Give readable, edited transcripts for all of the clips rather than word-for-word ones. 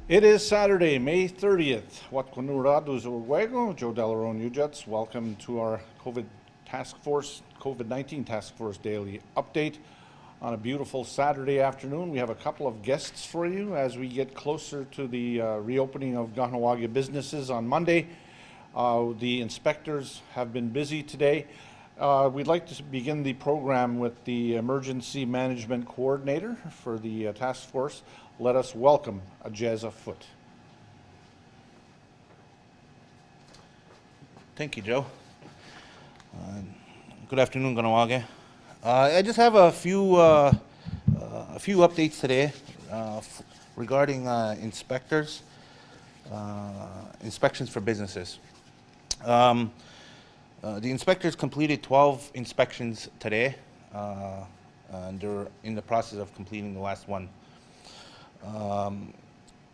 It is Saturday, May 30th. Wat Konuradu Zurwego, Joe Delaron Ujets. Welcome to our COVID-19 Task Force Daily Update. On a beautiful Saturday afternoon, we have a couple of guests for you as we get closer to the reopening of Kahnawake businesses on Monday. The inspectors have been busy today. We'd like to begin the program with the Emergency Management Coordinator for the task force. Let us welcome Atiesa Foot. Thank you, Joe. Good afternoon, Kahnawake. I just have a few updates today regarding inspections for businesses. The inspectors completed 12 inspections today, and they're in the process of completing the last one.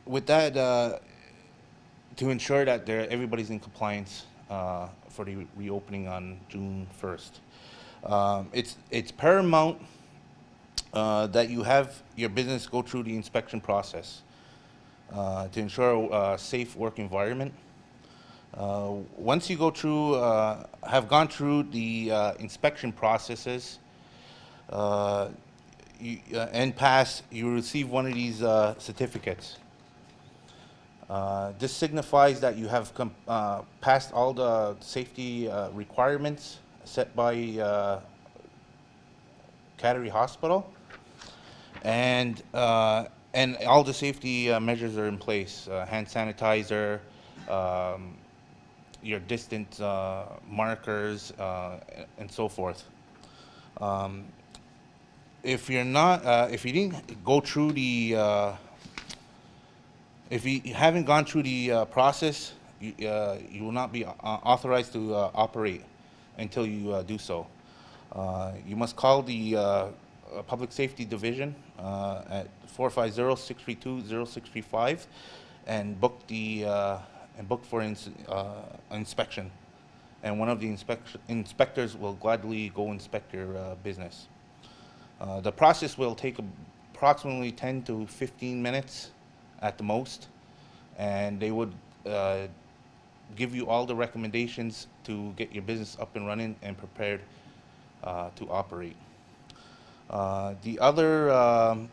With that, to ensure that everybody's in compliance for the reopening on June 1st. It's paramount that you have your business go through the inspection process to ensure a safe work environment. Once you have gone through the inspection processes and pass, you receive one of these certificates. This signifies that you have passed all the safety requirements set by Kahnawake Hospital, and all the safety measures are in place. Hand sanitizer, your distance markers, and so forth. If you didn't go through if you haven't gone through the process, you will not be authorized to operate until you do so. You must call the Public Safety Division at 450-632-0635 and book for inspection. And one of the inspectors will gladly go inspect your business. The process will take approximately 10 to 15 minutes at the most, and they would give you all the recommendations to get your business up and running and prepared to operate. The other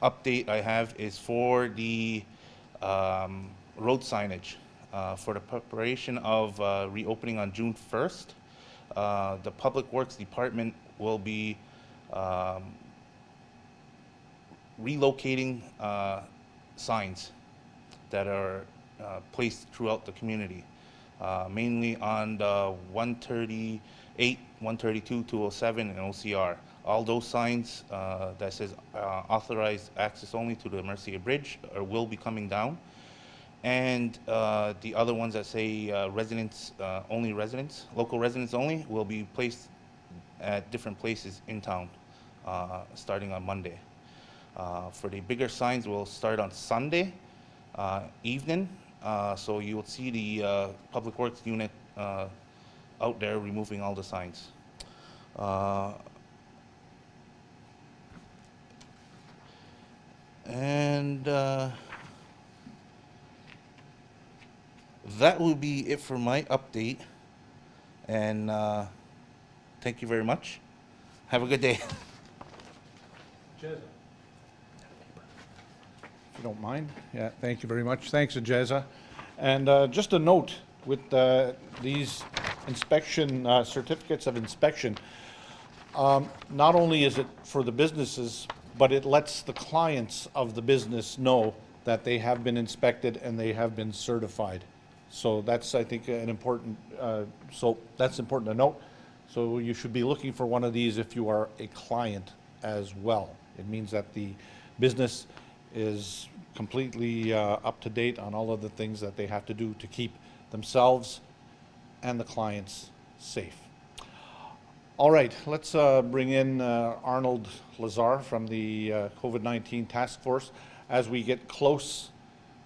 update I have is for the road signage. For the preparation of reopening on June 1st, the Public Works Department will be relocating signs that are placed throughout the community, mainly on the 138, 132, 207, and OCR. All those signs that says authorized access only to the Mercia Bridge will be coming down. And the other ones that say local residents only, will be placed at different places in town starting on Monday. For the bigger signs, we'll start on Sunday evening, so you will see the Public Works unit out there removing all the signs. That will be it for my update, and thank you very much. Have a good day. If you don't mind. Yeah, thank you very much. Thanks, Atiesa. And just a note with these inspection certificates of inspection, not only is it for the businesses, but it lets the clients of the business know that they have been inspected and they have been certified. So that's, I think, an important, that's important to note. So you should be looking for one of these if you are a client as well. It means that the business is completely up to date on all of the things that they have to do to keep themselves and the clients safe. All right, let's bring in Arnold Lazare from the COVID-19 Task Force. As we get close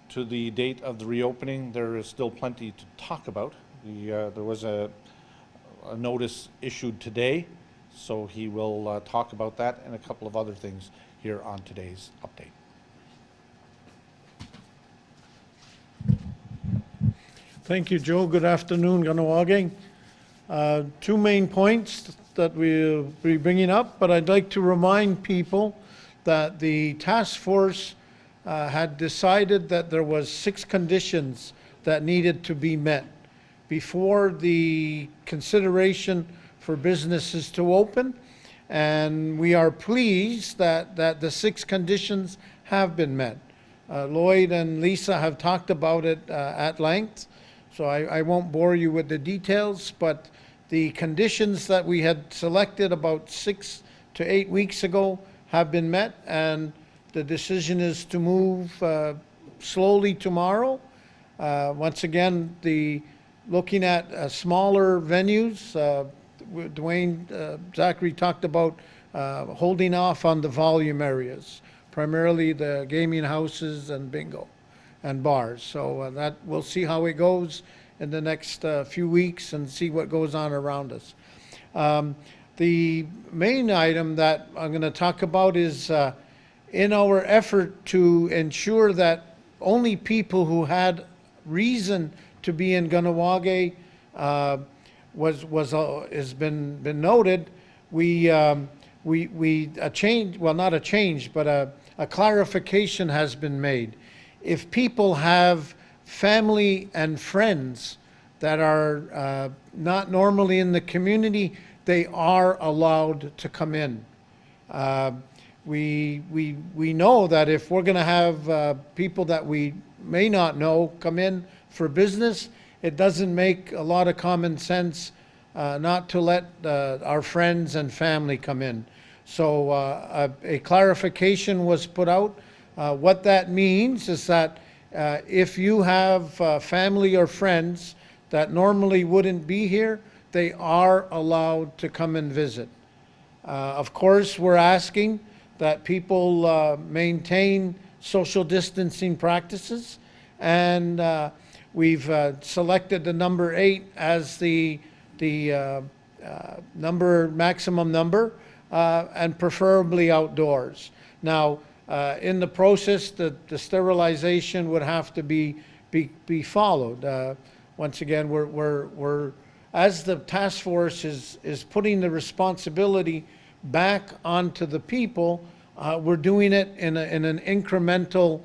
to the date of the reopening, there is still plenty to talk about. There was a notice issued today, so he will talk about that and a couple of other things here on today's update. Thank you, Joe. Good afternoon, Kahnawake. Two main points that we'll be bringing up, but I'd like to remind people that the task force had decided that there was 6 conditions that needed to be met before the consideration for businesses to open. And we are pleased that the 6 conditions have been met. Lloyd and Lisa have talked about it at length, so I won't bore you with the details, but the conditions that we had selected about 6 to 8 weeks ago have been met, and the decision is to move slowly tomorrow. Once again, looking at smaller venues, Dwayne Zachary talked about holding off on the volume areas, primarily the gaming houses and bingo and bars. So that we'll see how it goes in the next few weeks and see what goes on around us. The main item that I'm going to talk about is in our effort to ensure that only people who had reason to be in Kahnawake has been noted. We a change, well, not a change, but a clarification has been made. If people have family and friends that are not normally in the community, they are allowed to come in. We know that if we're going to have people that we may not know come in for business, it doesn't make a lot of common sense not to let our friends and family come in. So a clarification was put out. What that means is that if you have family or friends that normally wouldn't be here, they are allowed to come and visit. Of course, we're asking that people maintain social distancing practices, and we've selected the number 8 as the maximum number, and preferably outdoors. Now, in the process, the sterilization would have to be followed. Once again, we're as the task force is putting the responsibility back onto the people, we're doing it in an incremental,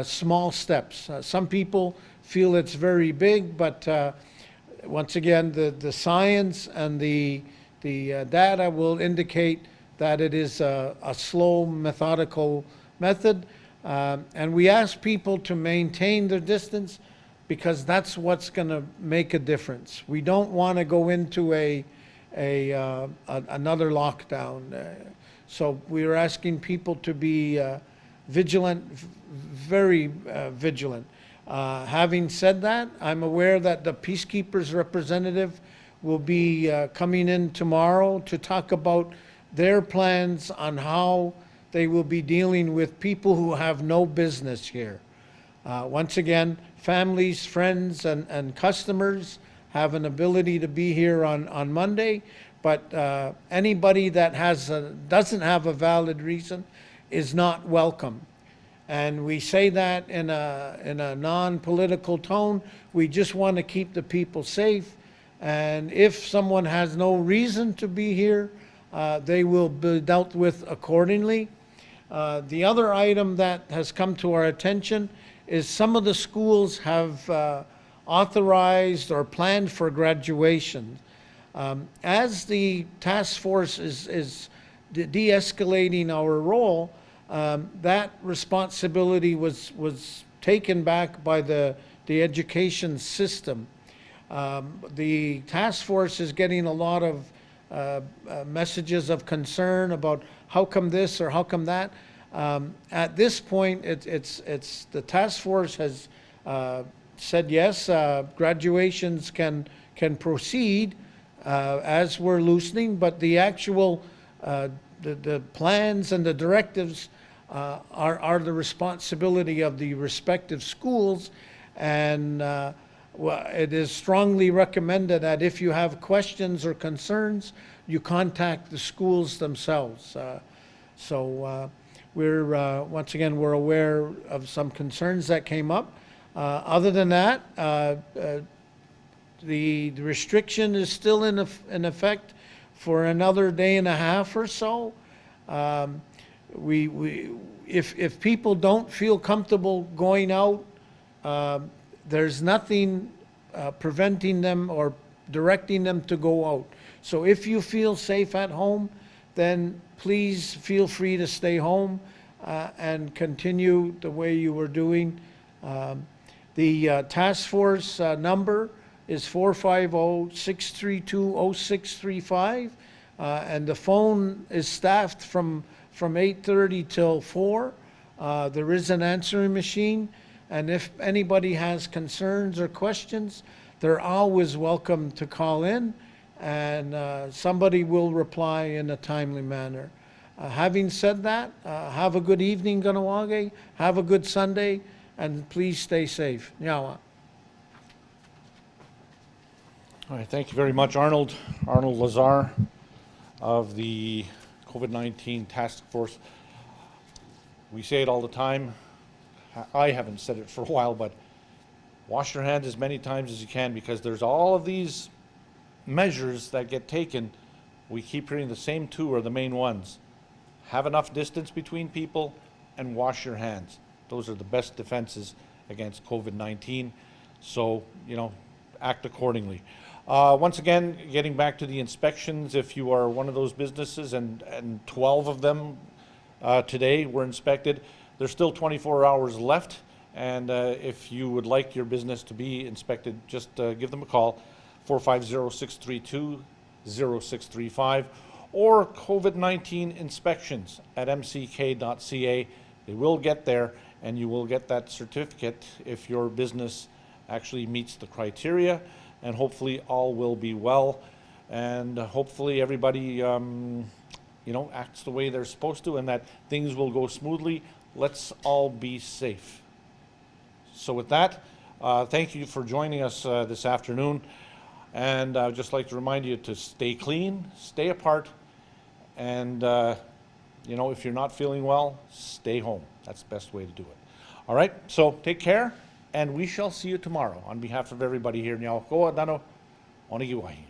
small steps. Some people feel it's very big, but once again, the science and the data will indicate that it is a slow, methodical method. And we ask people to maintain their distance because that's what's going to make a difference. We don't want to go into another lockdown. So we're asking people to be vigilant, very vigilant. Having said that, I'm aware that the Peacekeepers representative will be coming in tomorrow to talk about their plans on how they will be dealing with people who have no business here. Once again, families, friends, and customers have an ability to be here on Monday, but anybody that doesn't have a valid reason is not welcome. And we say that in a non-political tone. We just want to keep the people safe. And if someone has no reason to be here, they will be dealt with accordingly. The other item that has come to our attention is some of the schools have authorized or planned for graduation. As the task force is de-escalating our role, that responsibility was taken back by the education system. The task force is getting a lot of messages of concern about how come this or how come that. At this point, it's the task force has said yes, graduations can proceed as we're loosening, but the actual the plans and the directives are the responsibility of the respective schools, and it is strongly recommended that if you have questions or concerns, you contact the schools themselves. We're once again, we're aware of some concerns that came up. Other than that, the restriction is still in effect for another day and a half or so. If people don't feel comfortable going out, there's nothing preventing them or directing them to go out. So if you feel safe at home, then please feel free to stay home and continue the way you were doing. The task force number is 450-632-0635, and the phone is staffed from 8:30 till 4. There is an answering machine, and if anybody has concerns or questions, they're always welcome to call in, and somebody will reply in a timely manner. Having said that, have a good evening, Kahnawake. Have a good Sunday, and please stay safe. Nyawa. All right, thank you very much, Arnold. Arnold Lazare of the COVID-19 Task Force. We say it all the time. I haven't said it for a while, but wash your hands as many times as you can, because there's all of these measures that get taken. We keep hearing the same two are the main ones. Have enough distance between people and wash your hands. Those are the best defenses against COVID-19. So, act accordingly. Once again, getting back to the inspections, if you are one of those businesses, and 12 of them today were inspected, there's still 24 hours left. And if you would like your business to be inspected, just give them a call, 450-632-0635, or COVID-19 inspections at mck.ca. They will get there, and you will get that certificate if your business actually meets the criteria, and hopefully all will be well, and hopefully everybody acts the way they're supposed to, and that things will go smoothly. Let's all be safe. So with that, thank you for joining us this afternoon, and I'd just like to remind you to stay clean, stay apart, and if you're not feeling well, stay home. That's the best way to do it. All right, so take care, and we shall see you tomorrow. On behalf of everybody here, Nyawa Dano, Onigiwahi.